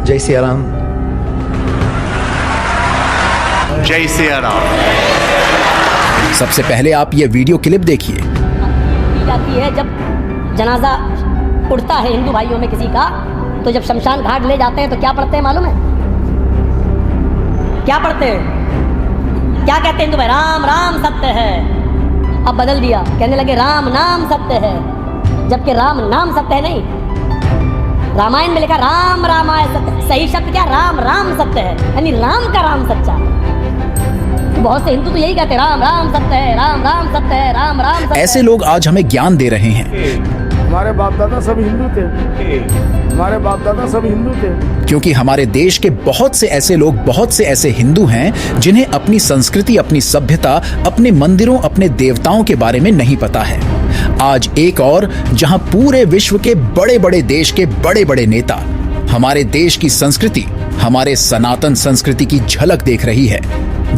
जय सिया राम। जय सिया राम। सबसे पहले आप ये वीडियो क्लिप देखिए। की जाती है जब जनाजा उड़ता है हिंदू भाइयों में किसी का, तो जब शमशान घाट ले जाते हैं तो क्या पढ़ते हैं मालूम है? क्या पढ़ते हैं? क्या कहते हैं हिंदू भाई? राम राम सत्य है। अब बदल दिया, कहने लगे राम नाम सत्य है, जबकि राम नाम सत्य है नहीं। रामायण में लिखा राम रामाय सत्य, सही शब्द क्या? राम राम सत्य है, यानी राम का राम सच्चा है। बहुत से हिंदू तो यही कहते हैं राम राम सत्य है, राम राम सत्य है, राम राम सत्य है। ऐसे लोग आज हमें ज्ञान दे रहे हैं। हमारे बाप दादा सब हिंदू थे, हमारे बाप दादा सब हिंदू थे। क्योंकि हमारे देश के बहुत से ऐसे लोग, बहुत से ऐसे हिंदू हैं जिन्हें अपनी संस्कृति, अपनी सभ्यता, अपने मंदिरों, अपने देवताओं के बारे में नहीं पता है। आज एक और जहां पूरे विश्व के बड़े बड़े देश के बड़े बड़े नेता हमारे देश की संस्कृति, हमारे सनातन संस्कृति की झलक देख रही है।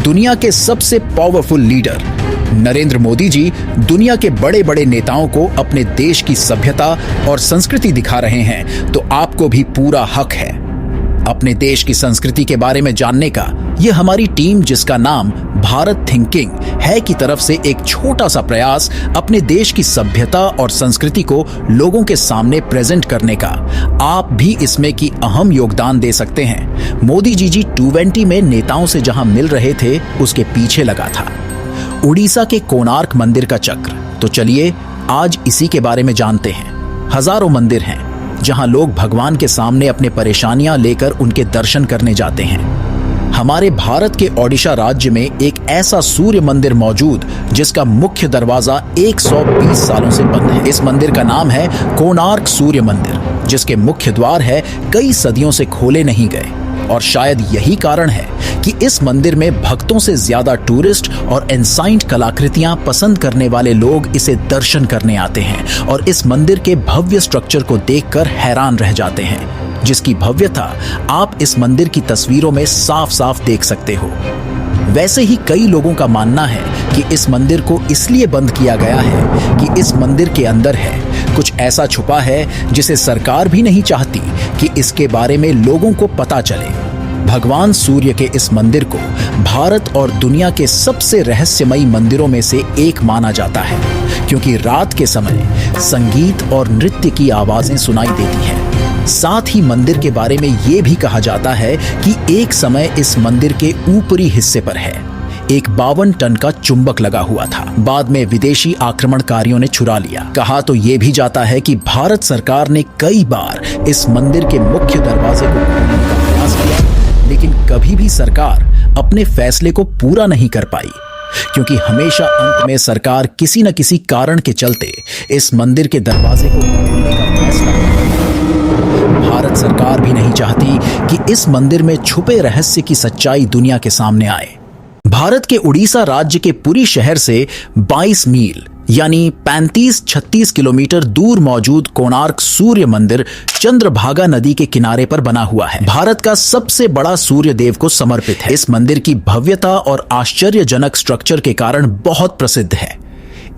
दुनिया के सबसे पावरफुल लीडर नरेंद्र मोदी जी दुनिया के बड़े बड़े नेताओं को अपने देश की सभ्यता और संस्कृति दिखा रहे हैं, तो आपको भी पूरा हक है अपने देश की संस्कृति के बारे में जानने का। यह हमारी टीम, जिसका नाम भारत थिंकिंग है, की तरफ से एक छोटा सा प्रयास अपने देश की सभ्यता और संस्कृति को लोगों के सामने प्रेजेंट करने का। आप भी इसमें की अहम योगदान दे सकते हैं। मोदी जी G20 में नेताओं से जहां मिल रहे थे, उसके पीछे लगा था उड़ीसा के कोणार्क मंदिर का चक्र। तो चलिए आज इसी के बारे में जानते हैं। हजारों मंदिर हैं जहां लोग भगवान के सामने अपने परेशानियां लेकर उनके दर्शन करने जाते हैं। हमारे भारत के ओडिशा राज्य में एक ऐसा सूर्य मंदिर मौजूद जिसका मुख्य दरवाजा 120 सालों से बंद है। इस मंदिर का नाम है कोणार्क सूर्य मंदिर, जिसके मुख्य द्वार है कई सदियों से खोले नहीं गए। और शायद यही कारण है कि इस मंदिर में भक्तों से ज्यादा टूरिस्ट और एंसाइंट कलाकृतियां पसंद करने वाले लोग इसे दर्शन करने आते हैं और इस मंदिर के भव्य स्ट्रक्चर को देखकर हैरान रह जाते हैं, जिसकी भव्यता आप इस मंदिर की तस्वीरों में साफ साफ देख सकते हो। वैसे ही कई लोगों का मानना है कि इस मंदिर को इसलिए बंद किया गया है कि इस मंदिर के अंदर है कुछ ऐसा छुपा है जिसे सरकार भी नहीं चाहती कि इसके बारे में लोगों को पता चले। भगवान सूर्य के इस मंदिर को भारत और दुनिया के सबसे रहस्यमयी मंदिरों में से एक माना जाता है, क्योंकि रात के समय संगीत और नृत्य की आवाजें सुनाई देती हैं। साथ ही मंदिर के बारे में यह भी कहा जाता है कि एक समय इस मंदिर के ऊपरी हिस्से पर है एक 52 टन का चुंबक लगा हुआ था। बाद में विदेशी आक्रमणकारियों ने चुरा लिया। कहा तो यह भी जाता है कि भारत सरकार ने कई बार इस मंदिर के मुख्य दरवाजे को खोलने का प्रयास किया, लेकिन कभी भी सरकार अपने फैसले को पूरा नहीं कर पाई, क्योंकि हमेशा अंत में सरकार किसी न किसी कारण के चलते इस मंदिर के दरवाजे को खोलने का फैसला करती। भारत सरकार भी नहीं चाहती कि इस मंदिर में छुपे रहस्य की सच्चाई दुनिया के सामने आए। भारत के उड़ीसा राज्य के पुरी शहर से 22 मील यानी 35-36 किलोमीटर दूर मौजूद कोणार्क सूर्य मंदिर चंद्रभागा नदी के किनारे पर बना हुआ है। भारत का सबसे बड़ा सूर्य देव को समर्पित है। इस मंदिर की भव्यता और आश्चर्यजनक स्ट्रक्चर के कारण बहुत प्रसिद्ध है।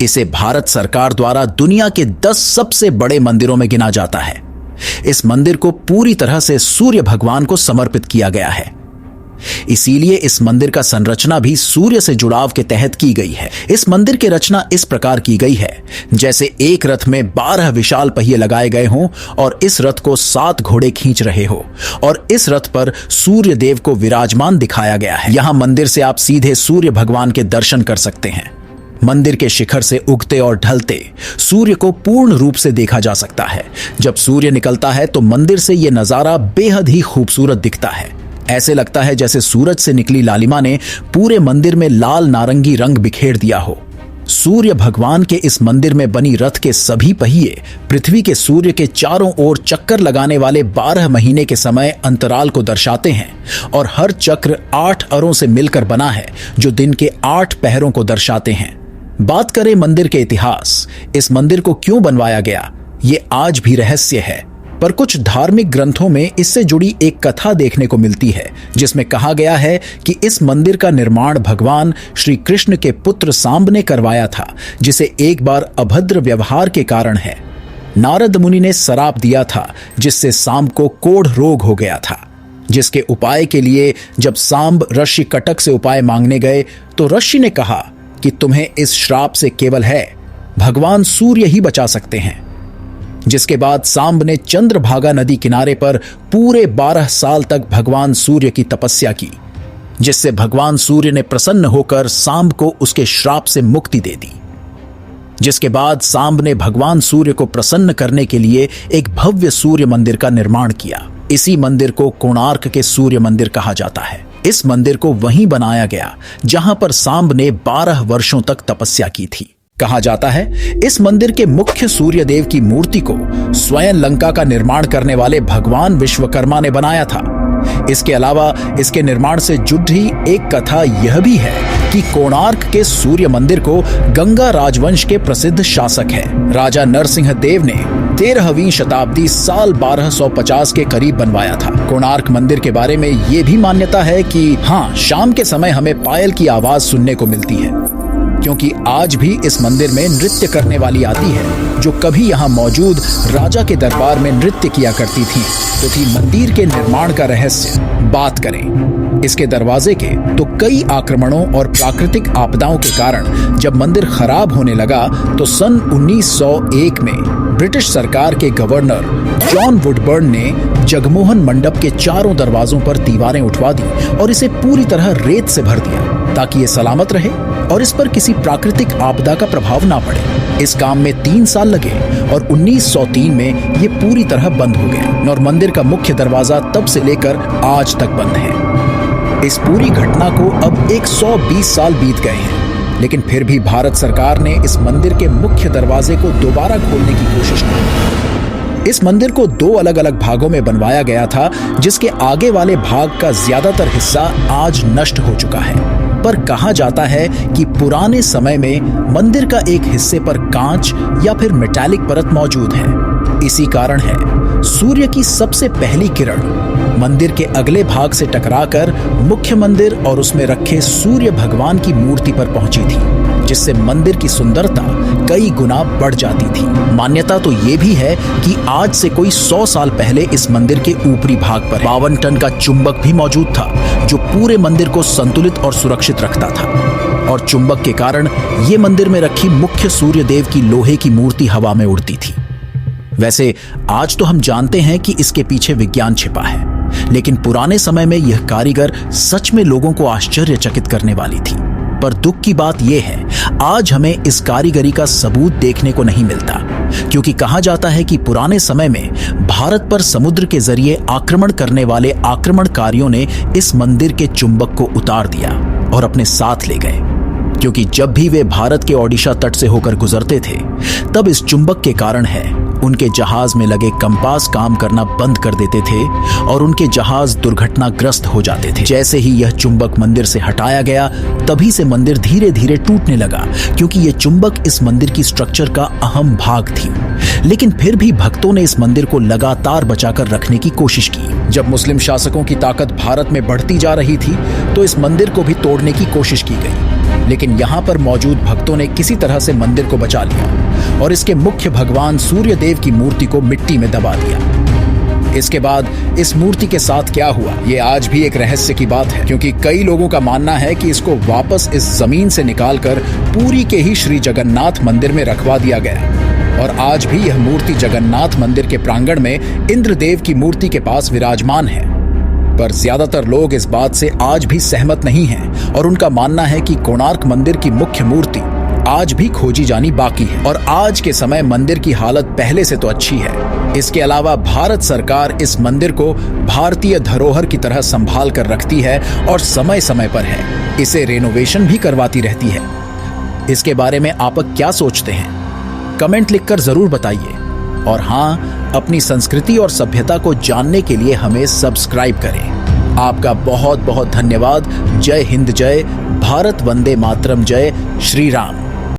इसे भारत सरकार द्वारा दुनिया के 10 सबसे बड़े मंदिरों में गिना जाता है। इस मंदिर को पूरी तरह से सूर्य भगवान को समर्पित किया गया है। इसीलिए इस मंदिर का संरचना भी सूर्य से जुड़ाव के तहत की गई है। इस मंदिर की रचना इस प्रकार की गई है जैसे एक रथ में 12 विशाल पहिए लगाए गए हों और इस रथ को 7 घोड़े खींच रहे हो और इस रथ पर सूर्य देव को विराजमान दिखाया गया है। यहां मंदिर से आप सीधे सूर्य भगवान के दर्शन कर सकते हैं। मंदिर के शिखर से उगते और ढलते सूर्य को पूर्ण रूप से देखा जा सकता है। जब सूर्य निकलता है तो मंदिर से यह नजारा बेहद ही खूबसूरत दिखता है। ऐसे लगता है जैसे सूरज से निकली लालिमा ने पूरे मंदिर में लाल नारंगी रंग बिखेर दिया हो। सूर्य भगवान के इस मंदिर में बनी रथ के सभी पहिए पृथ्वी के सूर्य के चारों ओर चक्कर लगाने वाले 12 महीने के समय अंतराल को दर्शाते हैं और हर चक्र 8 अरों से मिलकर बना है जो दिन के 8 पहरों को दर्शाते हैं। बात करें मंदिर के इतिहास, इस मंदिर को क्यों बनवाया गया, ये आज भी रहस्य है। पर कुछ धार्मिक ग्रंथों में इससे जुड़ी एक कथा देखने को मिलती है जिसमें कहा गया है कि इस मंदिर का निर्माण भगवान श्री कृष्ण के पुत्र सांब ने करवाया था, जिसे एक बार अभद्र व्यवहार के कारण है नारद मुनि ने श्राप दिया था, जिससे सांब को कोढ़ रोग हो गया था। जिसके उपाय के लिए जब सांब ऋषि कटक से उपाय मांगने गए तो ऋषि ने कहा कि तुम्हें इस श्राप से केवल है भगवान सूर्य ही बचा सकते हैं। जिसके बाद सांब ने चंद्रभागा नदी किनारे पर पूरे 12 साल तक भगवान सूर्य की तपस्या की, जिससे भगवान सूर्य ने प्रसन्न होकर सांब को उसके श्राप से मुक्ति दे दी। जिसके बाद सांब ने भगवान सूर्य को प्रसन्न करने के लिए एक भव्य सूर्य मंदिर का निर्माण किया। इसी मंदिर को कोणार्क के सूर्य मंदिर कहा जाता है। इस मंदिर को वहीं बनाया गया जहां पर सांब ने 12 वर्षों तक तपस्या की थी। कहा जाता है इस मंदिर के मुख्य सूर्य देव की मूर्ति को स्वयं लंका का निर्माण करने वाले भगवान विश्वकर्मा ने बनाया था। इसके अलावा इसके निर्माण से जुड़ी एक कथा यह भी है कि कोणार्क के सूर्य मंदिर को गंगा राजवंश के प्रसिद्ध शासक है राजा नरसिंह देव ने 13वीं शताब्दी साल 1250 के करीब बनवाया था। कोणार्क मंदिर के बारे में ये भी मान्यता है कि हाँ, शाम के समय हमें पायल की आवाज सुनने को मिलती है, क्योंकि आज भी इस मंदिर में नृत्य करने वाली आती है जो कभी यहाँ मौजूद राजा के दरबार में नृत्य किया करती थी। तो थी मंदिर के निर्माण का रहस्य। बात करें इसके दरवाजे के तो कई आक्रमणों और प्राकृतिक आपदाओं के कारण जब मंदिर खराब होने लगा तो सन 1901 में ब्रिटिश सरकार के गवर्नर जॉन वुडबर्न ने जगमोहन मंडप के चारों दरवाजों पर दीवारें उठवा दी और इसे पूरी तरह रेत से भर दिया ताकि ये सलामत रहे और इस पर किसी प्राकृतिक आपदा का प्रभाव ना पड़े। इस काम में 3 साल लगे और 1903 में ये पूरी तरह बंद हो गया और मंदिर का मुख्य दरवाजा तब से लेकर आज तक बंद है। इस पूरी घटना को अब 120 साल बीत गए हैं, लेकिन फिर भी भारत सरकार ने इस मंदिर के मुख्य दरवाजे को दोबारा खोलने की कोशिश की। इस मंदिर को 2 अलग अलग भागों में बनवाया गया था, जिसके आगे वाले भाग का ज्यादातर हिस्सा आज नष्ट हो चुका है। पर कहा जाता है कि पुराने समय में मंदिर का एक हिस्से पर कांच या फिर मेटालिक परत मौजूद है। इसी कारण है सूर्य की सबसे पहली किरण मंदिर के अगले भाग से टकराकर मुख्य मंदिर और उसमें रखे सूर्य भगवान की मूर्ति पर पहुंची थी, जिससे मंदिर की सुंदरता कई गुना बढ़ जाती थी। मान्यता तो ये भी है कि आज से कोई 100 साल पहले इस मंदिर के ऊपरी भाग पर 52 टन का चुंबक भी मौजूद था, जो पूरे मंदिर को संतुलित और सुरक्षित रखता था। और चुंबक के कारण ये मंदिर में रखी मुख्य सूर्य देव की लोहे की मूर्ति हवा में उड़ती थी। वैसे आज तो हम जानते हैं कि इसके पीछे विज्ञान छिपा है, लेकिन पुराने समय में यह कारीगर सच में लोगों को आश्चर्यचकित करने वाली थी। पर दुख की बात यह है आज हमें इस कारीगरी का सबूत देखने को नहीं मिलता, क्योंकि कहा जाता है कि पुराने समय में भारत पर समुद्र के जरिए आक्रमण करने वाले आक्रमणकारियों ने इस मंदिर के चुंबक को उतार दिया और अपने साथ ले गए, क्योंकि जब भी वे भारत के ओडिशा तट से होकर गुजरते थे तब इस चुंबक के कारण है उनके जहाज में लगे कंपास काम करना बंद कर देते थे और उनके जहाज दुर्घटनाग्रस्त हो जाते थे। जैसे ही यह चुंबक मंदिर से हटाया गया तभी से मंदिर धीरे धीरे टूटने लगा, क्योंकि यह चुंबक इस मंदिर की स्ट्रक्चर का अहम भाग थी। लेकिन फिर भी भक्तों ने इस मंदिर को लगातार बचाकर रखने की कोशिश की। जब मुस्लिम शासकों की ताकत भारत में बढ़ती जा रही थी तो इस मंदिर को भी तोड़ने की कोशिश की गई, लेकिन यहाँ पर मौजूद भक्तों ने किसी तरह से मंदिर को बचा लिया और इसके मुख्य भगवान सूर्य देव की मूर्ति को मिट्टी में दबा दिया। इसके बाद इस मूर्ति के साथ क्या हुआ ये आज भी एक रहस्य की बात है, क्योंकि कई लोगों का मानना है कि इसको वापस इस जमीन से निकालकर पुरी के ही श्री जगन्नाथ मंदिर में रखवा दिया गया और आज भी यह मूर्ति जगन्नाथ मंदिर के प्रांगण में इंद्रदेव की मूर्ति के पास विराजमान है। पर ज्यादातर लोग इस बात से आज भी सहमत नहीं हैं और उनका मानना है कि कोणार्क मंदिर की मुख्य मूर्ति आज भी खोजी जानी बाकी है और आज के समय मंदिर की हालत पहले से तो अच्छी है। इसके अलावा भारत सरकार इस मंदिर को भारतीय धरोहर की तरह संभाल कर रखती है और समय समय पर है इसे रेनोवेशन भी करवाती रहती है। इसके बारे में आप क्या सोचते हैं? कमेंट लिखकर जरूर बताइए और हाँ, अपनी संस्कृति और सभ्यता को जानने के लिए हमें सब्सक्राइब करें। आपका बहुत बहुत धन्यवाद। जय हिंद, जय भारत, वंदे मातरम, जय श्री राम।